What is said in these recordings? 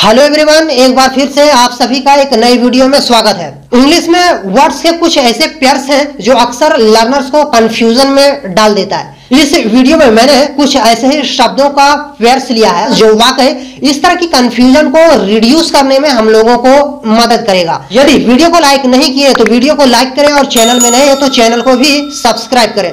Hello everyone, एक बार फिर से आप सभी का एक नई वीडियो में स्वागत है। इंग्लिश में वर्ड्स के कुछ ऐसे पेयर्स हैं जो अक्सर लर्नर्स को कंफ्यूजन में डाल देता है। इस वीडियो में मैंने कुछ ऐसे ही शब्दों का पेयर्स लिया है जो वाकई इस तरह की कंफ्यूजन को रिड्यूस करने में हम लोगों को मदद करेगा। यदि वीडियो को लाइक नहीं किए तो वीडियो को लाइक करें और चैनल में नए हैं तो चैनल को भी सब्सक्राइब करें।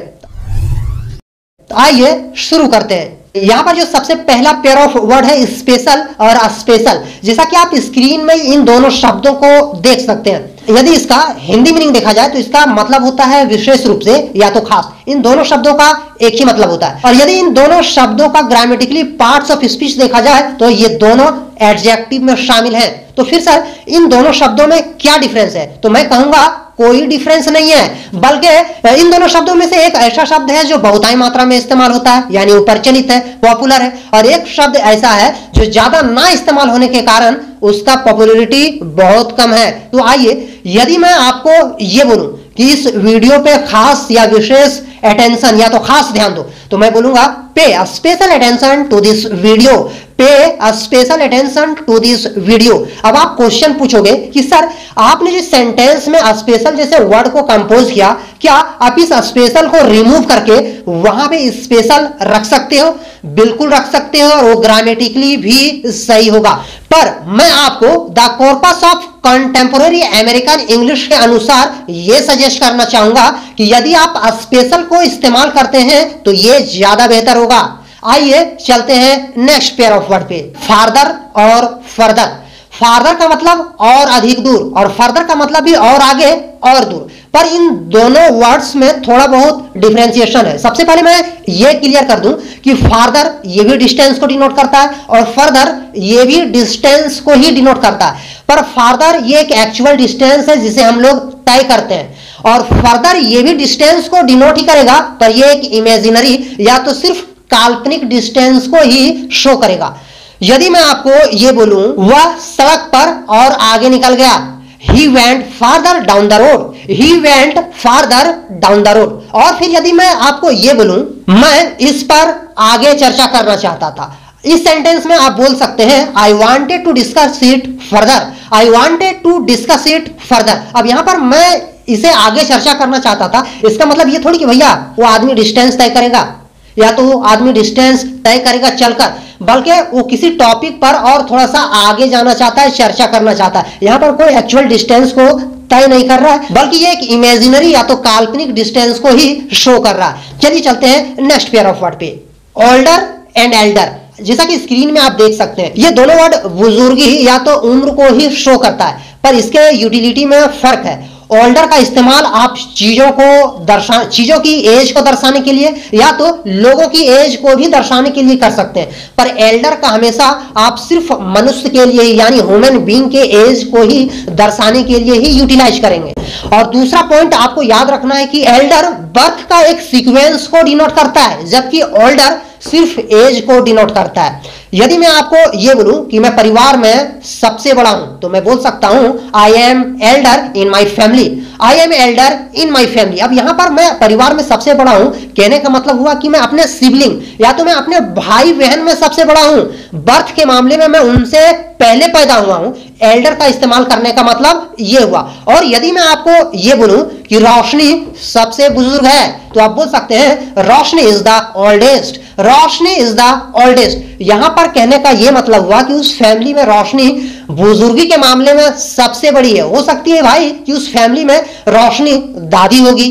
तो आइए शुरू करते हैं। यहाँ पर जो सबसे पहला पेयर ऑफ वर्ड है स्पेशल और अस्पेशल, जैसा कि आप स्क्रीन में इन दोनों शब्दों को देख सकते हैं। यदि इसका हिंदी मीनिंग देखा जाए तो इसका मतलब होता है विशेष रूप से या तो खास। इन दोनों शब्दों का एक ही मतलब होता है। और यदि इन दोनों शब्दों का ग्रामेटिकली पार्ट्स ऑफ स्पीच देखा जाए तो ये दोनों एडजेक्टिव में शामिल हैं। तो फिर सर इन दोनों शब्दों में क्या डिफरेंस है? तो मैं कहूंगा कोई डिफरेंस नहीं है, बल्कि इन दोनों शब्दों में से एक ऐसा शब्द है जो बहुतायत मात्रा में इस्तेमाल होता है, यानी वो प्रचलित है, पॉपुलर है, और एक शब्द ऐसा है जो ज्यादा ना इस्तेमाल होने के कारण उसका पॉपुलैरिटी बहुत कम है। तो आइए, यदि मैं आपको ये बोलूं कि इस वीडियो पे खास या विशेष अटेंशन या तो खास ध्यान दो, तो मैं बोलूंगा pay a special attention to this video, pay a special attention to this video. अब आप क्वेश्चन पूछोगे कि सर आपने जिस सेंटेंस में स्पेशल जैसे वर्ड को कंपोज किया, क्या आप इस स्पेशल को रिमूव करके वहां पे स्पेशल रख सकते हो? बिल्कुल रख सकते हो और वो ग्रामेटिकली भी सही होगा। पर मैं आपको the corpus of contemporary American English के अनुसार यह सजेस्ट करना चाहूंगा कि यदि आप स्पेशल को इस्तेमाल करते हैं तो यह ज्यादा बेहतर होगा। आइए चलते हैं नेक्स्ट पेयर ऑफ वर्ड पे, फार्दर और फर्दर। फार्दर का मतलब और अधिक दूर और फर्दर का मतलब भी और आगे और दूर, पर इन दोनों वर्ड्स में थोड़ा बहुत डिफरेंशिएशन है। सबसे पहले मैं ये क्लियर कर दूं कि फार्दर ये भी डिस्टेंस को डिनोट करता है और फर्दर ये भी डिस्टेंस को ही डिनोट करता है। पर फार्दर ये एक एक्चुअल डिस्टेंस है जिसे हम लोग तय करते हैं, और फर्दर ये भी डिस्टेंस को डिनोट ही करेगा, पर ये एक इमेजिनरी या तो सिर्फ काल्पनिक डिस्टेंस को ही शो करेगा। यदि मैं आपको यह बोलूं वह सड़क पर और आगे निकल गया, He went farther down the road. He went farther down the road. और फिर यदि मैं आपको यह बोलूं मैं इस पर आगे चर्चा करना चाहता था, इस सेंटेंस में आप बोल सकते हैं I wanted to discuss it further. I wanted to discuss it further. अब यहां पर मैं इसे आगे चर्चा करना चाहता था, इसका मतलब ये थोड़ी कि भैया वो आदमी डिस्टेंस तय करेगा या तो वो आदमी डिस्टेंस तय करेगा चलकर, बल्कि वो किसी टॉपिक पर और थोड़ा सा आगे जाना चाहता है, चर्चा करना चाहता है। यहां पर कोई एक्चुअल डिस्टेंस को तय नहीं कर रहा है, बल्कि ये एक इमेजिनरी या तो काल्पनिक डिस्टेंस को ही शो कर रहा है। चलिए चलते हैं नेक्स्ट पेयर ऑफ वर्ड पे, ओल्डर एंड एल्डर। जैसा कि स्क्रीन में आप देख सकते हैं, ये दोनों वर्ड बुजुर्गी या तो उम्र को ही शो करता है, पर इसके यूटिलिटी में फर्क है। ओल्डर का इस्तेमाल आप चीजों की एज को दर्शाने के लिए या तो लोगों की एज को भी दर्शाने के लिए कर सकते हैं, पर एल्डर का हमेशा आप सिर्फ मनुष्य के लिए यानी ह्यूमन बीइंग के एज को ही दर्शाने के लिए ही यूटिलाइज करेंगे। और दूसरा पॉइंट आपको याद रखना है कि एल्डर बर्थ का एक सीक्वेंस को डिनोट करता है, जबकि ओल्डर सिर्फ एज को डिनोट करता है। यदि मैं आपको यह बोलूं कि मैं परिवार में सबसे बड़ा हूं, तो मैं बोल सकता हूं I am Elder in my family. I am Elder in my family. अब यहां पर मैं परिवार में सबसे बड़ा हूं कहने का मतलब हुआ कि मैं अपने सिबलिंग या तो मैं अपने भाई बहन में सबसे बड़ा हूं, बर्थ के मामले में मैं उनसे पहले पैदा हुआ हूं। एल्डर का इस्तेमाल करने का मतलब यह हुआ। और यदि मैं आपको यह बोलूं कि रोशनी सबसे बुजुर्ग है, तो आप बोल सकते हैं Roshni is the oldest. Roshni is the oldest. यहां पर कहने का यह मतलब हुआ कि उस फैमिली में रोशनी बुजुर्गी के मामले में सबसे बड़ी है। हो सकती है भाई कि उस फैमिली में रोशनी दादी होगी।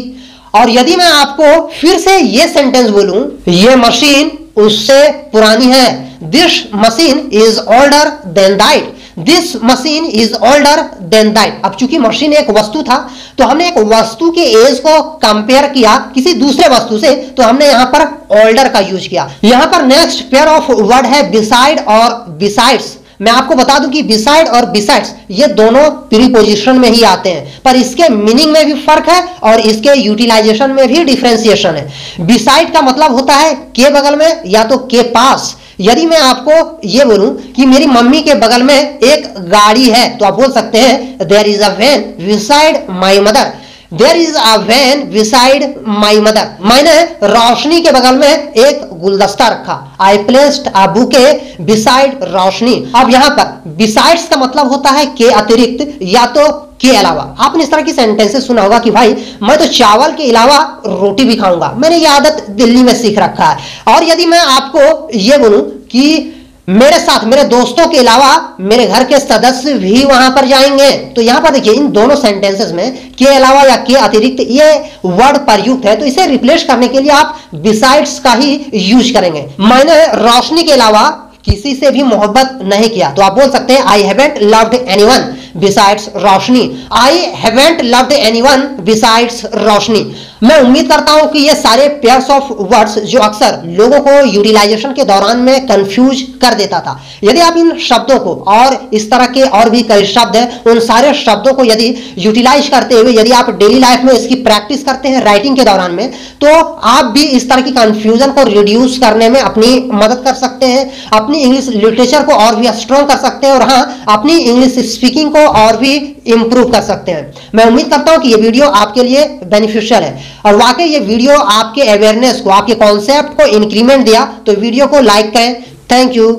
और यदि मैं आपको फिर से यह सेंटेंस बोलूं, यह मशीन उससे पुरानी है, this machine is older than that. This machine is older than that. अब चूंकि मशीन एक वस्तु था, तो हमने एक वस्तु के एज को कंपेयर किया किसी दूसरे वस्तु से, तो हमने यहां पर ओल्डर का यूज किया। यहां पर नेक्स्ट पेयर ऑफ वर्ड है बिसाइड और बिसाइड्स। मैं आपको बता दूं कि बिसाइड और बिसाइड्स ये दोनों प्रीपोजिशन में ही आते हैं, पर इसके मीनिंग में भी फर्क है और इसके यूटिलाइजेशन में भी डिफरेंशिएशन है। बिसाइड का मतलब होता है के बगल में या तो के पास। यदि मैं आपको यह बोलूं कि मेरी मम्मी के बगल में एक गाड़ी है, तो आप बोल सकते हैं there is a van beside my mother. There is a van beside my mother, मैंने रोशनी के बगल में एक गुलदस्ता रखा। I placed a bouquet beside Roshni. अब यहां पर बिसाइड्स का मतलब होता है के अतिरिक्त या तो के अलावा। आपने इस तरह की सेंटेंसेस सुना होगा कि भाई मैं तो चावल के अलावा रोटी भी खाऊंगा, मैंने ये आदत दिल्ली में सीख रखा है। और यदि मैं आपको ये बोलूं कि मेरे साथ मेरे दोस्तों के अलावा मेरे घर के सदस्य भी वहां पर जाएंगे, तो यहां पर देखिए इन दोनों सेंटेंसेस में के अलावा या के अतिरिक्त ये वर्ड प्रयुक्त है, तो इसे रिप्लेस करने के लिए आप बिसाइड्स का ही यूज करेंगे। मैंने रोशनी के अलावा किसी से भी मोहब्बत नहीं किया, तो आप बोल सकते हैं I haven't loved anyone besides Roshni. I haven't loved anyone besides Roshni. मैं उम्मीद करता हूं कि ये सारे पेयर्स ऑफ वर्ड्स जो अक्सर लोगों को यूटिलाइजेशन के दौरान में कंफ्यूज कर देता था, यदि आप इन शब्दों को और इस तरह के और भी कई शब्द हैं, उन सारे शब्दों को यदि यूटिलाइज करते हुए यदि आप डेली लाइफ में इसकी प्रैक्टिस करते हैं राइटिंग के दौरान में, तो आप भी इस तरह की कंफ्यूजन को रिड्यूस करने में अपनी मदद कर सकते हैं, अपनी इंग्लिश लिटरेचर को और भी स्ट्रॉन्ग कर सकते हैं और हाँ, अपनी इंग्लिश स्पीकिंग को और भी इंप्रूव कर सकते हैं। मैं उम्मीद करता हूं कि ये वीडियो आपके लिए बेनिफिशियल है और वाकई ये वीडियो आपके अवेयरनेस को, आपके कॉन्सेप्ट को इंक्रीमेंट दिया, तो वीडियो को लाइक करें। Thank you.